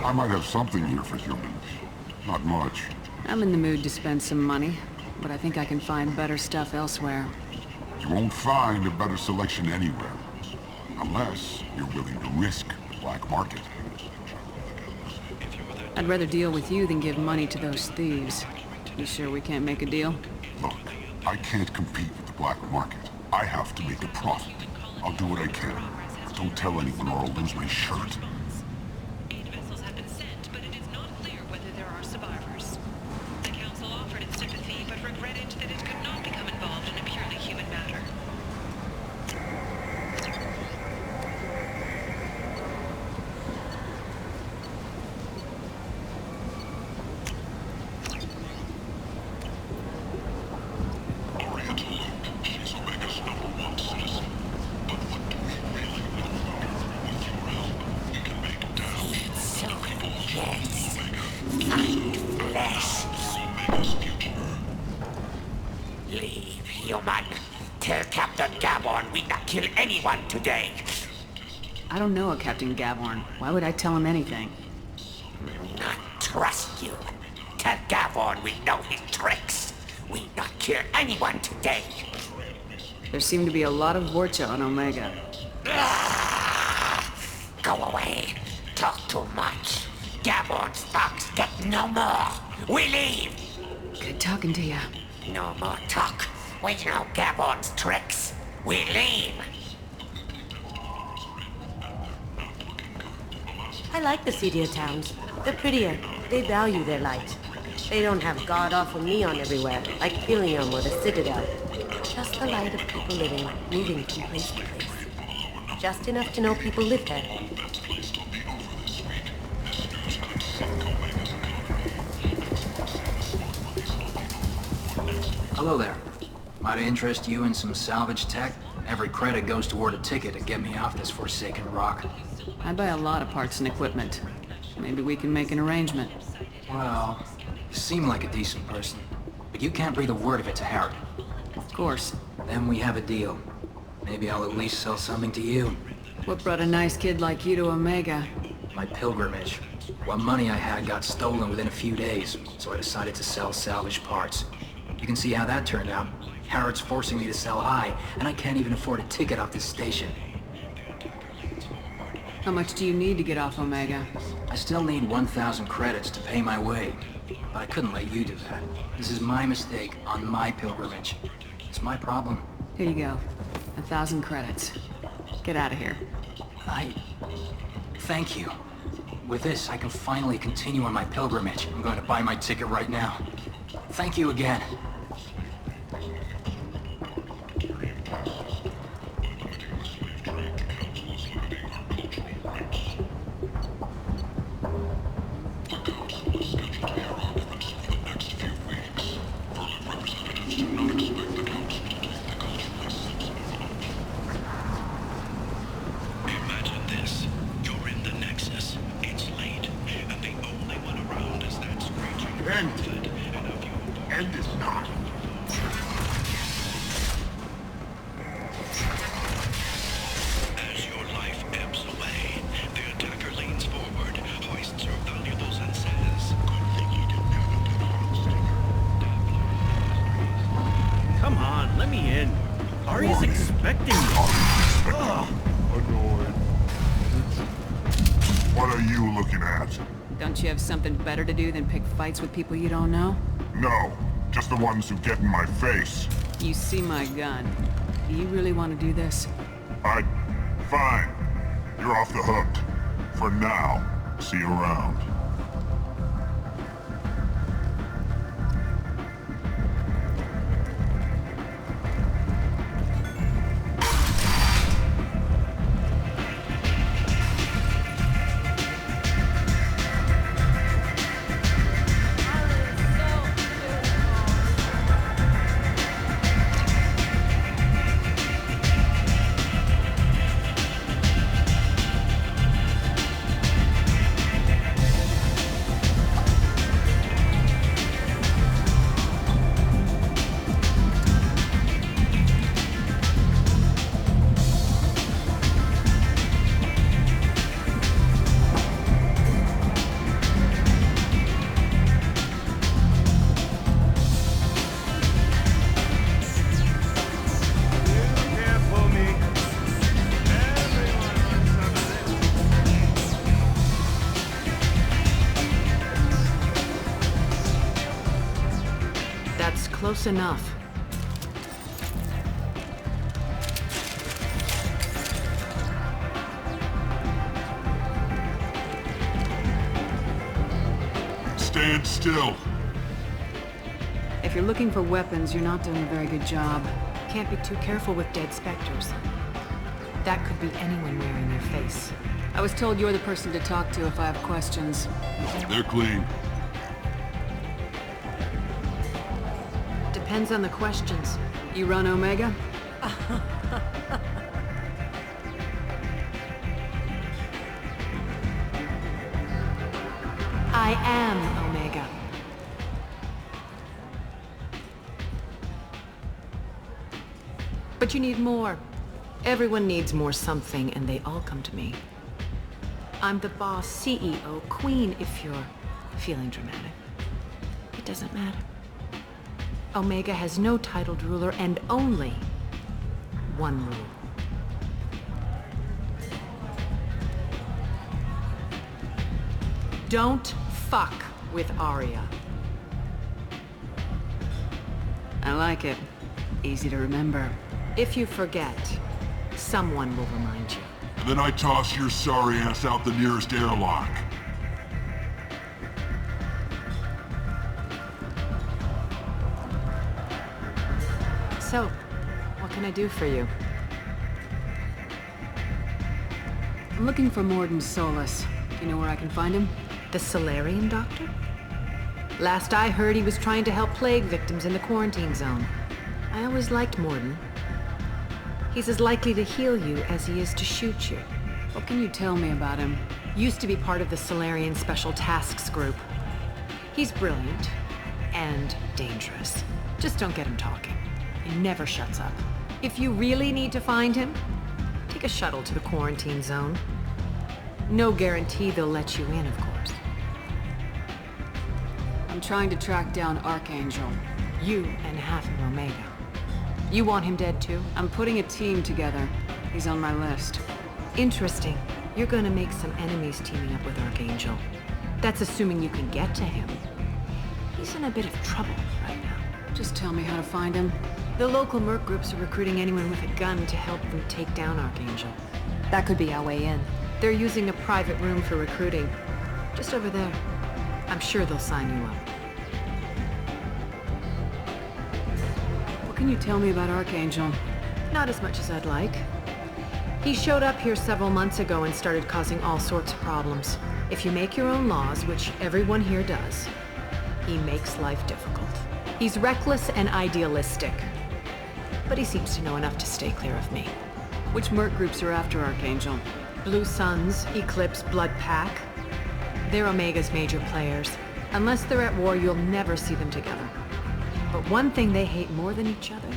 I might have something here for humans. Not much. I'm in the mood to spend some money, but I think I can find better stuff elsewhere. You won't find a better selection anywhere. Unless you're willing to risk the black market. I'd rather deal with you than give money to those thieves. You sure we can't make a deal? Look, I can't compete with the black market. I have to make a profit. I'll do what I can. But don't tell anyone or I'll lose my shirt. Aid vessels have been sent, but it is not clear whether there are survivors. The Council offered its sympathy, but regretted that it could not become involved in a purely human matter. Leave, human. Tell Captain Gaborn we not kill anyone today. I don't know a Captain Gavorn. Why would I tell him anything? Not trust you. Tell Gaborn we know his tricks. We not kill anyone today. There seem to be a lot of Vorcha on Omega. Go away. Talk too much. Gaborn's fox get no more. We leave. Good talking to you. No more talk. We know Gaborn's tricks. We leave. I like the seedier towns. They're prettier. They value their light. They don't have god-awful neon everywhere, like Helium or the Citadel. Just the light of people living, moving from place to place. Just enough to know people live there. Hello there. Might I interest you in some salvage tech? Every credit goes toward a ticket to get me off this forsaken rock. I buy a lot of parts and equipment. Maybe we can make an arrangement. Well, you seem like a decent person, but you can't breathe a word of it to Harrod. Of course. Then we have a deal. Maybe I'll at least sell something to you. What brought a nice kid like you to Omega? My pilgrimage. What money I had got stolen within a few days, so I decided to sell salvage parts. You can see how that turned out. Harrod's forcing me to sell high, and I can't even afford a ticket off this station. How much do you need to get off Omega? I still need 1,000 credits to pay my way, but I couldn't let you do that. This is my mistake on my pilgrimage. It's my problem. Here you go. 1,000 credits. Get out of here. Thank you. With this, I can finally continue on my pilgrimage. I'm going to buy my ticket right now. Thank you again. Imagine this. You're in the Nexus. It's late, and the only one around is that screeching End. blood, and of you. End is not. As your life ebbs away, the attacker leans forward, hoists your valuables, and says, "Good thing you didn't have a good heart, Stinger." Come on, let me in. Ari's expecting me. Ugh. Annoyed. What are you looking at? Don't you have something better to do than pick fights with people you don't know? No, just the ones who get in my face. You see my gun. Do you really want to do this? Fine. You're off the hook. For now. See you around. Close enough. Stand still. If you're looking for weapons, you're not doing a very good job. Can't be too careful with dead specters. That could be anyone wearing their face. I was told you're the person to talk to if I have questions. They're clean. Depends on the questions. You run Omega? I am Omega. But you need more. Everyone needs more something, and they all come to me. I'm the boss, CEO, queen, if you're feeling dramatic. It doesn't matter. Omega has no titled ruler and only one rule. Don't fuck with Arya. I like it. Easy to remember. If you forget, someone will remind you. And then I toss your sorry ass out the nearest airlock. So, what can I do for you? I'm looking for Mordin Solus. Do you know where I can find him? The Solarian doctor? Last I heard, he was trying to help plague victims in the quarantine zone. I always liked Mordin. He's as likely to heal you as he is to shoot you. What can you tell me about him? Used to be part of the Solarian Special Tasks Group. He's brilliant and dangerous. Just don't get him talking. He never shuts up. If you really need to find him, take a shuttle to the quarantine zone. No guarantee they'll let you in, of course. I'm trying to track down Archangel. You and half of Omega. You want him dead too? I'm putting a team together. He's on my list. Interesting. You're gonna make some enemies teaming up with Archangel. That's assuming you can get to him. He's in a bit of trouble right now. Just tell me how to find him. The local merc groups are recruiting anyone with a gun to help them take down Archangel. That could be our way in. They're using a private room for recruiting. Just over there. I'm sure they'll sign you up. What can you tell me about Archangel? Not as much as I'd like. He showed up here several months ago and started causing all sorts of problems. If you make your own laws, which everyone here does, he makes life difficult. He's reckless and idealistic. But he seems to know enough to stay clear of me. Which merc groups are after Archangel? Blue Suns, Eclipse, Blood Pack. They're Omega's major players. Unless they're at war, you'll never see them together. But one thing they hate more than each other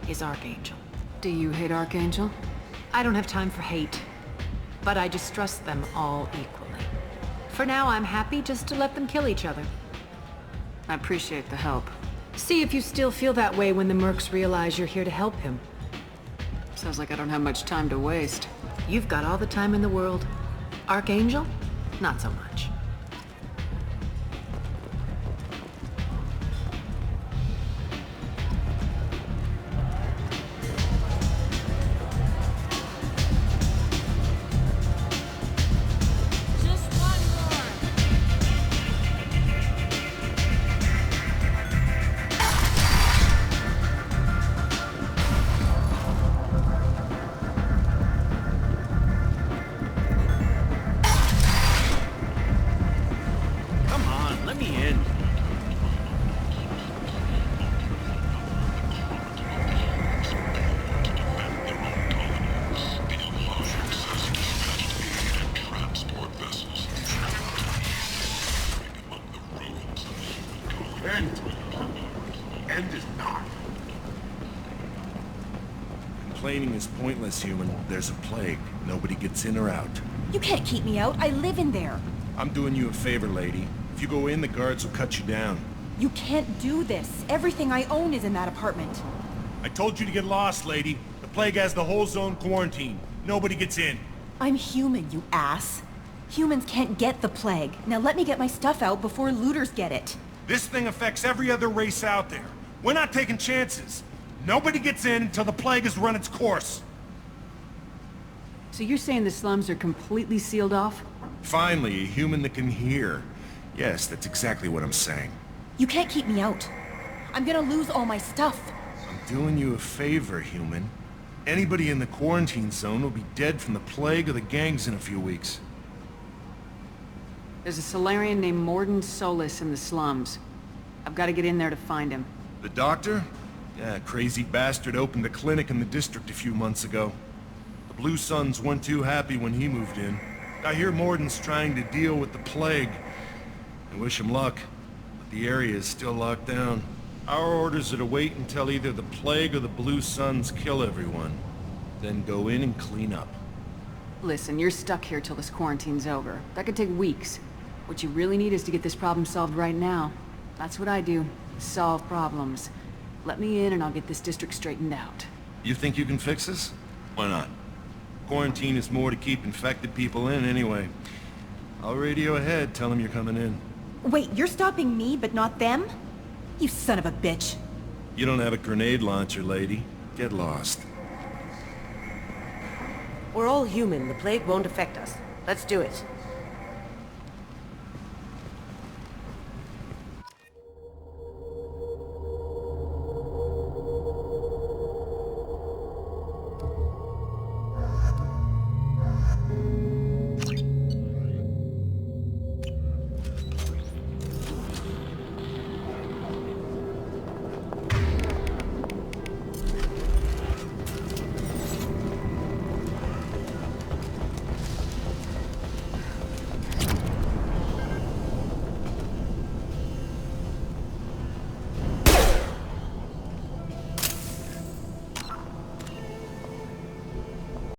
is Archangel. Do you hate Archangel? I don't have time for hate, but I distrust them all equally. For now, I'm happy just to let them kill each other. I appreciate the help. See if you still feel that way when the mercs realize you're here to help him. Sounds like I don't have much time to waste. You've got all the time in the world. Archangel? Not so much. End is not. Complaining is pointless, human. There's a plague. Nobody gets in or out. You can't keep me out. I live in there. I'm doing you a favor, lady. If you go in, the guards will cut you down. You can't do this. Everything I own is in that apartment. I told you to get lost, lady. The plague has the whole zone quarantined. Nobody gets in. I'm human, you ass. Humans can't get the plague. Now let me get my stuff out before looters get it. This thing affects every other race out there. We're not taking chances. Nobody gets in until the plague has run its course. So you're saying the slums are completely sealed off? Finally, a human that can hear. Yes, that's exactly what I'm saying. You can't keep me out. I'm gonna lose all my stuff. I'm doing you a favor, human. Anybody in the quarantine zone will be dead from the plague or the gangs in a few weeks. There's a Solarian named Mordin Solus in the slums. I've got to get in there to find him. The doctor? Yeah, crazy bastard opened a clinic in the district a few months ago. The Blue Suns weren't too happy when he moved in. I hear Mordin's trying to deal with the plague. I wish him luck, but the area is still locked down. Our orders are to wait until either the plague or the Blue Suns kill everyone. Then go in and clean up. Listen, you're stuck here till this quarantine's over. That could take weeks. What you really need is to get this problem solved right now. That's what I do. Solve problems. Let me in and I'll get this district straightened out. You think you can fix this? Why not? Quarantine is more to keep infected people in anyway. I'll radio ahead, tell them you're coming in. Wait, you're stopping me, but not them? You son of a bitch. You don't have a grenade launcher, lady. Get lost. We're all human. The plague won't affect us. Let's do it.